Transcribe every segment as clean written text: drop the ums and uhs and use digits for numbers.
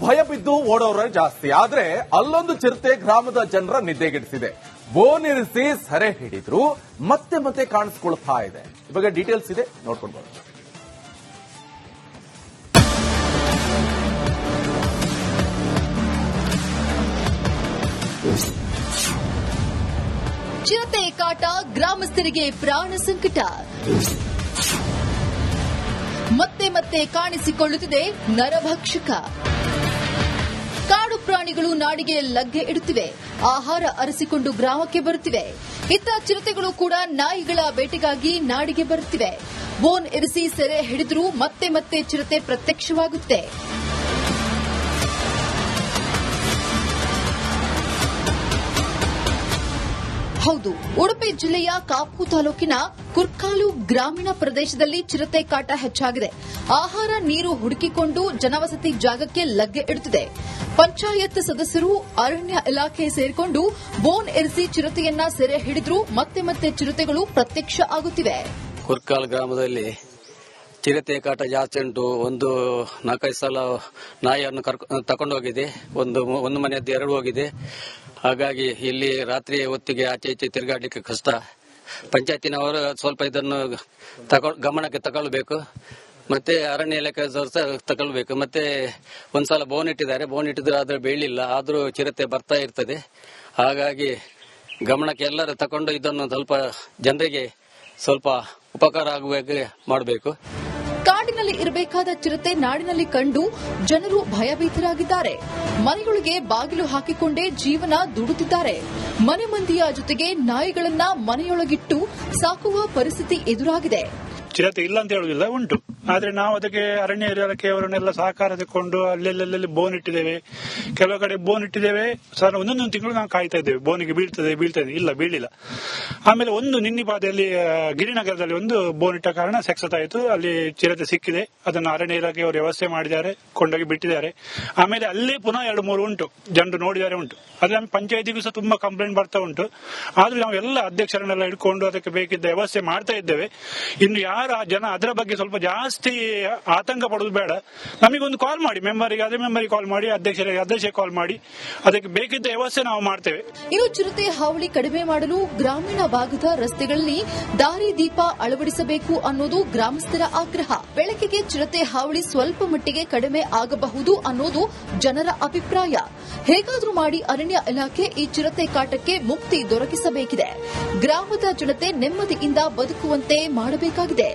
ಭಯ ಬಿದ್ದು ಓಡೋರ ಜಾಸ್ತಿ. ಆದ್ರೆ ಅಲ್ಲೊಂದು ಚಿರತೆ ಗ್ರಾಮದ ಜನರ ನಿದ್ದೆಗೆಡಿಸಿದೆ. ಬೋನಿರಿಸಿ ಸೆರೆ ಹಿಡಿದ್ರು ಮತ್ತೆ ಮತ್ತೆ ಕಾಣಿಸ್ಕೊಳ್ತಾ ಇದೆ. ಈ ಬಗ್ಗೆ ಡೀಟೇಲ್ಸ್ ಇದೆ, ನೋಡ್ಕೊಂಡು ಬರೋಣ. ಚಿರತೆ ಕಾಟ, ಗ್ರಾಮಸ್ಥರಿಗೆ ಪ್ರಾಣ ಸಂಕಟ. ಮತ್ತೆ ಮತ್ತೆ ಕಾಣಿಸಿಕೊಳ್ಳುತ್ತಿದೆ ನರಭಕ್ಷಕ. ಕಾಡು ಪ್ರಾಣಿಗಳು ನಾಡಿಗೆ ಲಗ್ಗೆ ಇಡುತ್ತಿವೆ, ಆಹಾರ ಅರಸಿಕೊಂಡು ಗ್ರಾಮಕ್ಕೆ ಬರುತ್ತಿವೆ. ಇತ್ತ ಚಿರತೆಗಳು ಕೂಡ ನಾಯಿಗಳ ಬೇಟೆಗಾಗಿ ನಾಡಿಗೆ ಬರುತ್ತಿವೆ. ಬೋನ್ ಇರಿಸಿ ಸೆರೆ ಹಿಡಿದರೂ ಮತ್ತೆ ಮತ್ತೆ ಚಿರತೆ ಪ್ರತ್ಯಕ್ಷವಾಗುತ್ತೆ. ಹೌದು, ಉಡುಪಿ ಜಿಲ್ಲೆಯ ಕಾಪು ತಾಲೂಕಿನ ಕುರ್ಕಾಲು ಗ್ರಾಮೀಣ ಪ್ರದೇಶದಲ್ಲಿ ಚಿರತೆ ಕಾಟ ಹೆಚ್ಚಾಗಿದೆ. ಆಹಾರ ನೀರು ಹುಡುಕಿಕೊಂಡು ಜನವಸತಿ ಜಾಗಕ್ಕೆ ಲಗ್ಗೆ ಇಡುತ್ತಿದೆ. ಪಂಚಾಯತ್ ಸದಸ್ಯರು, ಅರಣ್ಯ ಇಲಾಖೆ ಸೇರಿಕೊಂಡು ಬೋನ್ ಇರಿಸಿ ಚಿರತೆಯನ್ನ ಸೆರೆ ಹಿಡಿದ್ರೂ ಮತ್ತೆ ಮತ್ತೆ ಚಿರತೆಗಳು ಪ್ರತ್ಯಕ್ಷ ಆಗುತ್ತಿವೆ. ಕುರ್ಕಾಲ್ ಗ್ರಾಮದಲ್ಲಿ ಚಿರತೆ ಕಾಟ ಜಾಸ್ತಿ ಉಂಟು. ಒಂದು 4-5 ಸಲ ನಾಯಿಯನ್ನು ತಕೊಂಡು ಹೋಗಿದೆ. ಒಂದು ಮನೆಯದ್ದು 2 ಹೋಗಿದೆ. ಹಾಗಾಗಿ ಇಲ್ಲಿ ರಾತ್ರಿ ಹೊತ್ತಿಗೆ ಆಚೆ ಈಚೆ ತಿರುಗಾಡಲಿಕ್ಕೆ ಕಷ್ಟ. ಪಂಚಾಯತಿನವರು ಸ್ವಲ್ಪ ಇದನ್ನು ಗಮನಕ್ಕೆ ತಗೊಳ್ಬೇಕು. ಮತ್ತೆ ಅರಣ್ಯ ಇಲಾಖೆ ತಗೊಳ್ಬೇಕು. ಮತ್ತೆ ಒಂದ್ಸಲ ಬೋನ್ ಇಟ್ಟಿದ್ದಾರೆ. ಬೋನ್ ಇಟ್ಟಿದ್ರೆ ಆದ್ರೆ ಬೀಳಿಲ್ಲ, ಆದ್ರೂ ಚಿರತೆ ಬರ್ತಾ ಇರ್ತದೆ. ಹಾಗಾಗಿ ಗಮನಕ್ಕೆ ಎಲ್ಲರೂ ತಕೊಂಡು ಇದನ್ನು ಸ್ವಲ್ಪ ಜನರಿಗೆ ಸ್ವಲ್ಪ ಉಪಕಾರ ಆಗುವಾಗೆ ಮಾಡಬೇಕು. ಕಾಡಿನಲ್ಲಿ ಇರಬೇಕಾದ ಚಿರತೆ ನಾಡಿನಲ್ಲಿ ಕಂಡು ಜನರು ಭಯಭೀತರಾಗಿದ್ದಾರೆ. ಮನೆಯೊಳಗೆ ಬಾಗಿಲು ಹಾಕಿಕೊಂಡೇ ಜೀವನ ದುಡುತ್ತಿದ್ದಾರೆ. ಮನೆ ಮಂದಿಯ ಜೊತೆಗೆ ನಾಯಿಗಳನ್ನ ಮನೆಯೊಳಗಿಟ್ಟು ಸಾಕುವ ಪರಿಸ್ಥಿತಿ ಎದುರಾಗಿದೆ. ಚಿರತೆ ಇಲ್ಲ ಅಂತ ಹೇಳುದಿಲ್ಲ, ಉಂಟು. ಆದ್ರೆ ನಾವು ಅದಕ್ಕೆ ಅರಣ್ಯ ಇಲಾಖೆಯವರನ್ನೆಲ್ಲ ಸಹಕಾರ ತಗೊಂಡು ಅಲ್ಲೆಲ್ಲೆಲ್ಲಿ ಬೋನ್ ಇಟ್ಟಿದ್ದೇವೆ. ಕೆಲವು ಕಡೆ ಬೋನ್ ಇಟ್ಟಿದ್ದೇವೆ. ಸರ್ ಒಂದೊಂದು ತಿಂಗಳು ನಾವು ಕಾಯ್ತಾ ಇದ್ದೇವೆ, ಬೋನಿಗೆ ಬೀಳ್ತದೆ ಇಲ್ಲ ಬೀಳಿಲ್ಲ. ಆಮೇಲೆ ಒಂದು ನಿನ್ನೆ ಬಾಧೆಯಲ್ಲಿ ಗಿರಿನಗರದಲ್ಲಿ ಒಂದು ಬೋನ್ ಇಟ್ಟ ಕಾರಣ ಸಕ್ಸಸ್ ಆಯಿತು. ಅಲ್ಲಿ ಚಿರತೆ ಸಿಕ್ಕಿದೆ. ಅದನ್ನು ಅರಣ್ಯ ಇಲಾಖೆಯವರು ವ್ಯವಸ್ಥೆ ಮಾಡಿದ್ದಾರೆ, ಕೊಂಡೋಗಿ ಬಿಟ್ಟಿದ್ದಾರೆ. ಆಮೇಲೆ ಅಲ್ಲೇ ಪುನಃ 2-3 ಉಂಟು, ಜನರು ನೋಡಿದ್ದಾರೆ ಉಂಟು. ಅದ್ರ ಪಂಚಾಯತಿಗೂ ಸಹ ತುಂಬಾ ಕಂಪ್ಲೇಂಟ್ ಬರ್ತಾ ಉಂಟು. ಆದ್ರೂ ನಾವು ಎಲ್ಲ ಅಧ್ಯಕ್ಷರನ್ನೆಲ್ಲ ಇಟ್ಕೊಂಡು ಅದಕ್ಕೆ ಬೇಕಿದ್ದ ವ್ಯವಸ್ಥೆ ಮಾಡ್ತಾ ಇದ್ದೇವೆ. ಇನ್ನು ಯಾರು ಜನ ಅದರ ಬಗ್ಗೆ ಸ್ವಲ್ಪ ಜಾಸ್ತಿ ಆತಂಕ ಪಡೋದು ಬೇಡ. ನಮಗೊಂದು ಕಾಲ್ ಮಾಡಿ, ಮೆಂಬರಿಗೆ ಕಾಲ್ ಮಾಡಿ, ಅಧ್ಯಕ್ಷರಿಗೆ ಕಾಲ್ ಮಾಡಿ, ಅದಕ್ಕೆ ಬೇಕಿದ್ದ ವ್ಯವಸ್ಥೆ ನಾವು ಮಾಡ್ತೇವೆ. ಇನ್ನು ಚಿರತೆ ಹಾವಳಿ ಕಡಿಮೆ ಮಾಡಲು ಗ್ರಾಮೀಣ ಭಾಗದ ರಸ್ತೆಗಳಲ್ಲಿ ದಾರಿ ದೀಪ ಅಳವಡಿಸಬೇಕು ಅನ್ನೋದು ಗ್ರಾಮಸ್ಥರ ಆಗ್ರಹ. ಬೆಳಕಿಗೆ ಚಿರತೆ ಹಾವಳಿ ಸ್ವಲ್ಪ ಮಟ್ಟಿಗೆ ಕಡಿಮೆ ಆಗಬಹುದು ಅನ್ನೋದು ಜನರ ಅಭಿಪ್ರಾಯ. ಹೇಗಾದ್ರೂ ಮಾಡಿ ಅರಣ್ಯ ಇಲಾಖೆ ಈ ಚಿರತೆ ಕಾಟಕ್ಕೆ ಮುಕ್ತಿ ದೊರಕಿಸಬೇಕಿದೆ. ಗ್ರಾಮದ ಜನತೆ ನೆಮ್ಮದಿಯಿಂದ ಬದುಕುವಂತೆ ಮಾಡಬೇಕಾಗಿದೆ.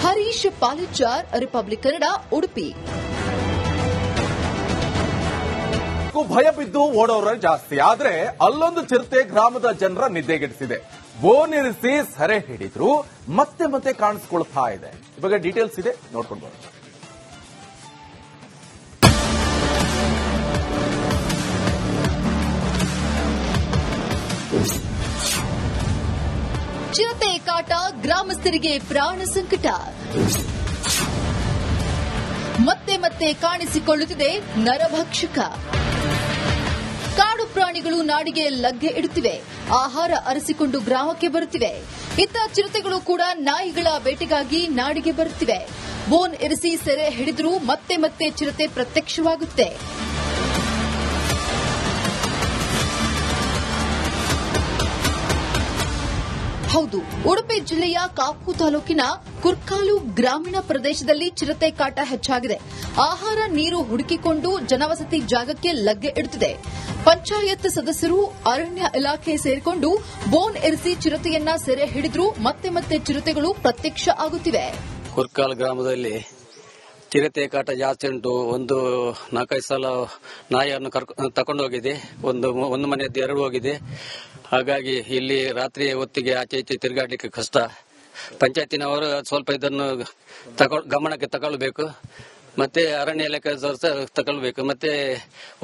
ಹರೀಶ್ ಪಾಲಿಚಾರ್, ರಿಪಬ್ಲಿಕ್ ಕನ್ನಡ, ಉಡುಪಿ. ಭಯ ಬಿದ್ದು ಓಡೋರ ಜಾಸ್ತಿ. ಆದ್ರೆ ಅಲ್ಲೊಂದು ಚಿರತೆ ಗ್ರಾಮದ ಜನರ ನಿದ್ದೆಗೆಡಿಸಿದೆ. ಬೋನಿರಿಸಿ ಸೆರೆ ಹಿಡಿದ್ರು ಮತ್ತೆ ಮತ್ತೆ ಕಾಣಿಸ್ಕೊಳ್ತಾ ಇದೆ. ಈ ಬಗ್ಗೆ ಡೀಟೇಲ್ಸ್ ಇದೆ, ನೋಡ್ಕೊಂಡು ಬರೋಣ. ಚಿರತೆ ಕಾಟ, ಗ್ರಾಮಸ್ಥರಿಗೆ ಪ್ರಾಣ ಸಂಕಟ. ಮತ್ತೆ ಮತ್ತೆ ಕಾಣಿಸಿಕೊಳ್ಳುತ್ತಿದೆ ನರಭಕ್ಷಕ. ಕಾಡು ಪ್ರಾಣಿಗಳು ನಾಡಿಗೆ ಲಗ್ಗೆ ಇಡುತ್ತಿವೆ, ಆಹಾರ ಅರಸಿಕೊಂಡು ಗ್ರಾಮಕ್ಕೆ ಬರುತ್ತಿವೆ. ಇತ್ತ ಚಿರತೆಗಳು ಕೂಡ ನಾಯಿಗಳ ಬೇಟೆಗಾಗಿ ನಾಡಿಗೆ ಬರುತ್ತಿವೆ. ಬೋನ್ ಇರಿಸಿ ಸೆರೆ ಹಿಡಿದರೂ ಮತ್ತೆ ಮತ್ತೆ ಚಿರತೆ ಪ್ರತ್ಯಕ್ಷವಾಗುತ್ತೆ. ಹೌದು, ಉಡುಪಿ ಜಿಲ್ಲೆಯ ಕಾಪು ತಾಲೂಕಿನ ಕುರ್ಕಾಲು ಗ್ರಾಮೀಣ ಪ್ರದೇಶದಲ್ಲಿ ಚಿರತೆ ಕಾಟ ಹೆಚ್ಚಾಗಿದೆ. ಆಹಾರ ನೀರು ಹುಡುಕಿಕೊಂಡು ಜನವಸತಿ ಜಾಗಕ್ಕೆ ಲಗ್ಗೆ ಇಡುತ್ತಿದೆ. ಪಂಚಾಯತ್ ಸದಸ್ಯರು, ಅರಣ್ಯ ಇಲಾಖೆ ಸೇರಿಕೊಂಡು ಬೋನ್ ಇರಿಸಿ ಚಿರತೆಯನ್ನ ಸೆರೆ ಹಿಡಿದ್ರೂ ಮತ್ತೆ ಮತ್ತೆ ಚಿರತೆಗಳು ಪ್ರತ್ಯಕ್ಷ ಆಗುತ್ತಿವೆ. ಕುರ್ಕಾಲ್ ಗ್ರಾಮದಲ್ಲಿ ಚಿರತೆ ಕಾಟ ಜಾಸ್ತಿ ಉಂಟು. ಒಂದು 4-5 ಸಲ ನಾಯಿಯನ್ನು ತಕೊಂಡು ಹೋಗಿದೆ. ಒಂದು ಮನೆಯದ್ದು 2 ಹೋಗಿದೆ. ಹಾಗಾಗಿ ಇಲ್ಲಿ ರಾತ್ರಿ ಹೊತ್ತಿಗೆ ಆಚೆ ಈಚೆ ತಿರುಗಾಡಲಿಕ್ಕೆ ಕಷ್ಟ. ಪಂಚಾಯತಿನವರು ಸ್ವಲ್ಪ ಇದನ್ನು ಗಮನಕ್ಕೆ ತಗೊಳ್ಬೇಕು. ಮತ್ತೆ ಅರಣ್ಯ ಇಲಾಖೆ ತಗೊಳ್ಬೇಕು. ಮತ್ತೆ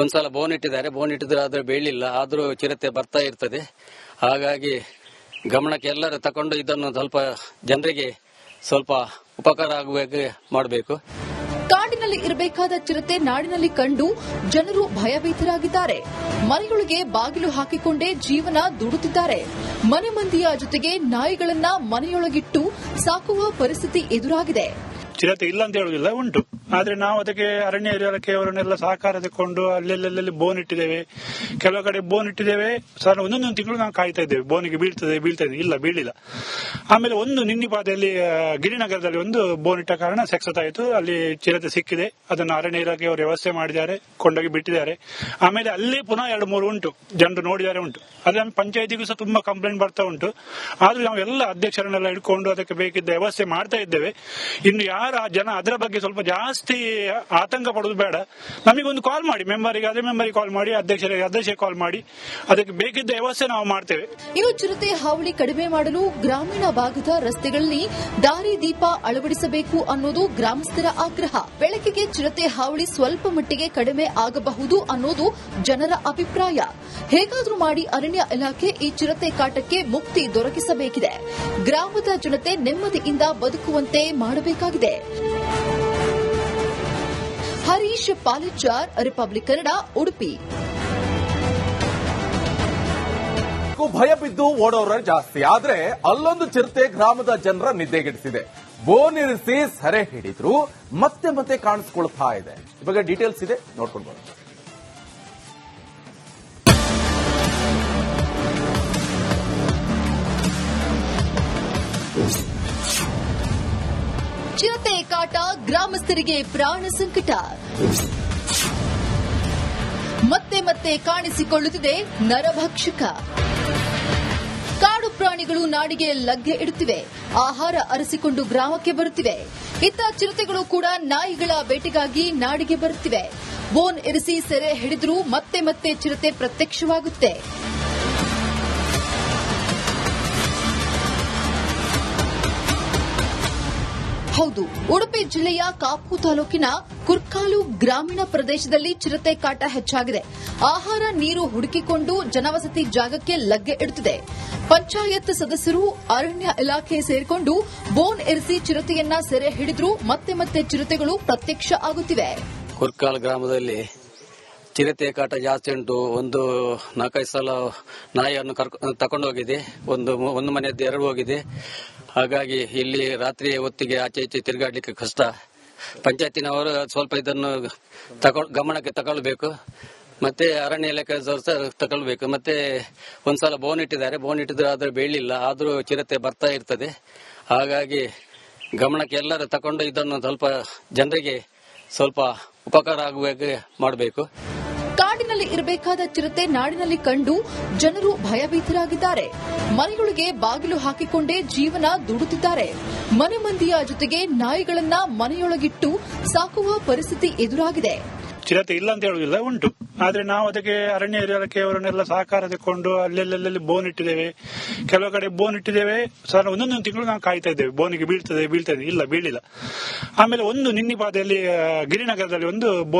ಒಂದ್ಸಲ ಬೋನ್ ಇಟ್ಟಿದ್ದಾರೆ. ಬೋನ್ ಇಟ್ಟಿದ್ರೆ ಆದ್ರೆ ಬೀಳಿಲ್ಲ, ಆದ್ರೂ ಚಿರತೆ ಬರ್ತಾ ಇರ್ತದೆ. ಹಾಗಾಗಿ ಗಮನಕ್ಕೆ ಎಲ್ಲರೂ ತಕೊಂಡು ಇದನ್ನು ಸ್ವಲ್ಪ ಜನರಿಗೆ ಸ್ವಲ್ಪ ಉಪಕಾರ ಆಗುವಾಗೆ ಮಾಡಬೇಕು. ಕಾಡಿನಲ್ಲಿ ಇರಬೇಕಾದ ಚಿರತೆ ನಾಡಿನಲ್ಲಿ ಕಂಡು ಜನರು ಭಯಭೀತರಾಗಿದ್ದಾರೆ. ಮನೆಯೊಳಗೆ ಬಾಗಿಲು ಹಾಕಿಕೊಂಡೇ ಜೀವನ ದುಡುತ್ತಿದ್ದಾರೆ. ಮನೆ ಮಂದಿಯ ಜೊತೆಗೆ ನಾಯಿಗಳನ್ನ ಮನೆಯೊಳಗಿಟ್ಟು ಸಾಕುವ ಪರಿಸ್ಥಿತಿ ಎದುರಾಗಿದೆ. ಚಿರತೆ ಇಲ್ಲ ಅಂತ ಹೇಳುದಿಲ್ಲ, ಉಂಟು. ಆದ್ರೆ ನಾವು ಅದಕ್ಕೆ ಅರಣ್ಯ ಇಲಾಖೆಯವರನ್ನೆಲ್ಲ ಸಹಕಾರ ತಕೊಂಡು ಅಲ್ಲೆಲ್ಲೆಲ್ಲಿ ಬೋನ್ ಇಟ್ಟಿದ್ದೇವೆ. ಕೆಲವು ಕಡೆ ಬೋನ್ ಇಟ್ಟಿದ್ದೇವೆ, ಸಾಧಾರಣ ಒಂದೊಂದು ತಿಂಗಳು ನಾವು ಕಾಯ್ತಾ ಇದ್ದೇವೆ ಬೋನಿಗೆ ಬೀಳ್ತದೆ ಇಲ್ಲ ಬೀಳಿಲ್ಲ. ಆಮೇಲೆ ಒಂದು ನಿನ್ನಿಪಾದಲ್ಲಿ ಗಿರಿನಗರದಲ್ಲಿ ಒಂದು ಬೋನ್ ಇಟ್ಟ ಕಾರಣ ಸಕ್ಸಸ್ ಆಯಿತು, ಅಲ್ಲಿ ಚಿರತೆ ಸಿಕ್ಕಿದೆ. ಅದನ್ನು ಅರಣ್ಯ ಇಲಾಖೆಯವರು ವ್ಯವಸ್ಥೆ ಮಾಡಿದ್ದಾರೆ, ಕೊಂಡೋಗಿ ಬಿಟ್ಟಿದ್ದಾರೆ. ಆಮೇಲೆ ಅಲ್ಲೇ ಪುನಃ 2-3 ಉಂಟು, ಜನರು ನೋಡಿದ್ದಾರೆ ಉಂಟು. ಅದೇ ಪಂಚಾಯತಿಗೂ ಸಹ ತುಂಬಾ ಕಂಪ್ಲೇಂಟ್ ಬರ್ತಾ ಉಂಟು. ಆದ್ರೂ ನಾವೆಲ್ಲ ಅಧ್ಯಕ್ಷರನ್ನೆಲ್ಲ ಹಿಡ್ಕೊಂಡು ಅದಕ್ಕೆ ಬೇಕಿದ್ದ ವ್ಯವಸ್ಥೆ ಮಾಡ್ತಾ ಇದ್ದೇವೆ. ಇನ್ನು ಯಾರ ಜನ ಅದರ ಬಗ್ಗೆ ಸ್ವಲ್ಪ ಜಾಸ್ತಿ ಆತಂಕ ಪಡೋದು ಬೇಡ. ನಮಗೊಂದು ಕಾಲ್ ಮಾಡಿ, ಮೆಂಬರಿಗೆ ಕಾಲ್ ಮಾಡಿ, ಅಧ್ಯಕ್ಷರಿಗೆ ಕಾಲ್ ಮಾಡಿ, ಅದಕ್ಕೆ ಬೇಕಿದ್ದ ವ್ಯವಸ್ಥೆ ನಾವು ಮಾಡ್ತೇವೆ. ಇನ್ನು ಚಿರತೆ ಹಾವಳಿ ಕಡಿಮೆ ಮಾಡಲು ಗ್ರಾಮೀಣ ಭಾಗದ ರಸ್ತೆಗಳಲ್ಲಿ ದಾರಿ ದೀಪ ಅಳವಡಿಸಬೇಕು ಅನ್ನೋದು ಗ್ರಾಮಸ್ಥರ ಆಗ್ರಹ. ಬೆಳಕಿಗೆ ಚಿರತೆ ಹಾವಳಿ ಸ್ವಲ್ಪ ಮಟ್ಟಿಗೆ ಕಡಿಮೆ ಆಗಬಹುದು ಅನ್ನೋದು ಜನರ ಅಭಿಪ್ರಾಯ. ಹೇಗಾದ್ರೂ ಮಾಡಿ ಅರಣ್ಯ ಇಲಾಖೆ ಈ ಚಿರತೆ ಕಾಟಕ್ಕೆ ಮುಕ್ತಿ ದೊರಕಿಸಬೇಕಿದೆ. ಗ್ರಾಮದ ಜನತೆ ನೆಮ್ಮದಿಯಿಂದ ಬದುಕುವಂತೆ ಮಾಡಬೇಕಾಗಿದೆ. ಹರೀಶ್ ಪಾಲಿಚಾರ್, ರಿಪಬ್ಲಿಕ್ ಕನ್ನಡ, ಉಡುಪಿ. ಭಯ ಬಿದ್ದು ಓಡೋರ ಜಾಸ್ತಿ, ಆದ್ರೆ ಅಲ್ಲೊಂದು ಚಿರತೆ ಗ್ರಾಮದ ಜನರ ನಿದ್ದೆಗೆಡಿಸಿದೆ. ಬೋನಿರಿಸಿ ಸೆರೆ ಹಿಡಿದ್ರು ಮತ್ತೆ ಕಾಣಿಸ್ಕೊಳ್ತಾ ಇದೆ. ಈ ಬಗ್ಗೆ ಡೀಟೇಲ್ಸ್ ಇದೆ, ನೋಡ್ಕೊಂಡು ಬರೋಣ. ಚಿರತೆ ಕಾಟ, ಗ್ರಾಮಸ್ಥರಿಗೆ ಪ್ರಾಣ ಸಂಕಟ. ಮತ್ತೆ ಕಾಣಿಸಿಕೊಳ್ಳುತ್ತಿದೆ ನರಭಕ್ಷಕ. ಕಾಡು ಪ್ರಾಣಿಗಳು ನಾಡಿಗೆ ಲಗ್ಗೆ ಇಡುತ್ತಿವೆ, ಆಹಾರ ಅರಸಿಕೊಂಡು ಗ್ರಾಮಕ್ಕೆ ಬರುತ್ತಿವೆ. ಇತ್ತ ಚಿರತೆಗಳು ಕೂಡ ನಾಯಿಗಳ ಬೇಟೆಗಾಗಿ ನಾಡಿಗೆ ಬರುತ್ತಿವೆ. ಬೋನ್ ಇರಿಸಿ ಸೆರೆ ಹಿಡಿದ್ರೂ ಮತ್ತೆ ಚಿರತೆ ಪ್ರತ್ಯಕ್ಷವಾಗುತ್ತೆ. ಹೌದು, ಉಡುಪಿ ಜಿಲ್ಲೆಯ ಕಾಪು ತಾಲೂಕಿನ ಕುರ್ಕಾಲು ಗ್ರಾಮೀಣ ಪ್ರದೇಶದಲ್ಲಿ ಚಿರತೆ ಕಾಟ ಹೆಚ್ಚಾಗಿದೆ. ಆಹಾರ ನೀರು ಹುಡುಕಿಕೊಂಡು ಜನವಸತಿ ಜಾಗಕ್ಕೆ ಲಗ್ಗೆ ಇಡುತ್ತಿದೆ. ಪಂಚಾಯತ್ ಸದಸ್ಯರು, ಅರಣ್ಯ ಇಲಾಖೆ ಸೇರಿಕೊಂಡು ಬೋನ್ ಇರಿಸಿ ಚಿರತೆಯನ್ನ ಸೆರೆ ಹಿಡಿದ್ರೂ ಮತ್ತೆ ಚಿರತೆಗಳು ಪ್ರತ್ಯಕ್ಷ ಆಗುತ್ತಿವೆ. ಕುರ್ಕಾಲ್ ಗ್ರಾಮದಲ್ಲಿ ಚಿರತೆ ಕಾಟ ಜಾಸ್ತಿ ಉಂಟು. ಒಂದು 4-5 ಸಲ ನಾಯಿಯನ್ನು ತಕೊಂಡೋಗಿದೆ. ಒಂದು ಮನೆಯದ್ದು 2 ಹೋಗಿದೆ. ಹಾಗಾಗಿ ಇಲ್ಲಿ ರಾತ್ರಿ ಹೊತ್ತಿಗೆ ಆಚೆ ಈಚೆ ತಿರುಗಾಡ್ಲಿಕ್ಕೆ ಕಷ್ಟ. ಪಂಚಾಯತಿನವರು ಸ್ವಲ್ಪ ಇದನ್ನು ಗಮನಕ್ಕೆ ತಗೊಳ್ಬೇಕು. ಮತ್ತೆ ಅರಣ್ಯ ಇಲಾಖೆಯವರು ಸಹ ತಗೊಳ್ಬೇಕು. ಮತ್ತೆ ಒಂದ್ಸಲ ಬೋನ್ ಇಟ್ಟಿದ್ರೆ ಆದ್ರೆ ಬೀಳಿಲ್ಲ, ಆದ್ರೂ ಚಿರತೆ ಬರ್ತಾ ಇರ್ತದೆ. ಹಾಗಾಗಿ ಗಮನಕ್ಕೆ ಎಲ್ಲರೂ ತಕೊಂಡು ಇದನ್ನು ಸ್ವಲ್ಪ ಜನರಿಗೆ ಸ್ವಲ್ಪ ಉಪಕಾರ ಆಗುವಾಗೆ ಮಾಡಬೇಕು. ಕಾಡಿನಲ್ಲಿ ಇರಬೇಕಾದ ಚಿರತೆ ನಾಡಿನಲ್ಲಿ ಕಂಡು ಜನರು ಭಯಭೀತರಾಗಿದ್ದಾರೆ. ಮನೆಗಳಿಗೆ ಬಾಗಿಲು ಹಾಕಿಕೊಂಡೇ ಜೀವನ ದುಡುತ್ತಿದ್ದಾರೆ. ಮನೆ ಮಂದಿಯ ಜೊತೆಗೆ ನಾಯಿಗಳನ್ನ ಮನೆಯೊಳಗಿಟ್ಟು ಸಾಕುವ ಪರಿಸ್ಥಿತಿ ಎದುರಾಗಿದೆ. ಚಿರತೆ ಇಲ್ಲ ಅಂತ ಹೇಳುದಿಲ್ಲ, ಉಂಟು. ಆದ್ರೆ ನಾವು ಅದಕ್ಕೆ ಅರಣ್ಯ ಇಲಾಖೆಯವರನ್ನೆಲ್ಲ ಸಹಕಾರ ತಕೊಂಡು ಅಲ್ಲೆಲ್ಲೆಲ್ಲಿ ಬೋನ್ ಇಟ್ಟಿದ್ದೇವೆ. ಕೆಲವು ಕಡೆ ಬೋನ್ ಇಟ್ಟಿದ್ದೇವೆ, ಸಾಧಾರಣ ಒಂದೊಂದು ತಿಂಗಳು ನಾವು ಕಾಯ್ತಾ ಇದ್ದೇವೆ ಬೋನಿಗೆ ಬೀಳ್ತದೆ ಇಲ್ಲ ಬೀಳಿಲ್ಲ. ಆಮೇಲೆ ಒಂದು ನಿನ್ನಿಪಾದಲ್ಲಿ ಗಿರಿನಗರದಲ್ಲಿ ಒಂದು ಬೋನ್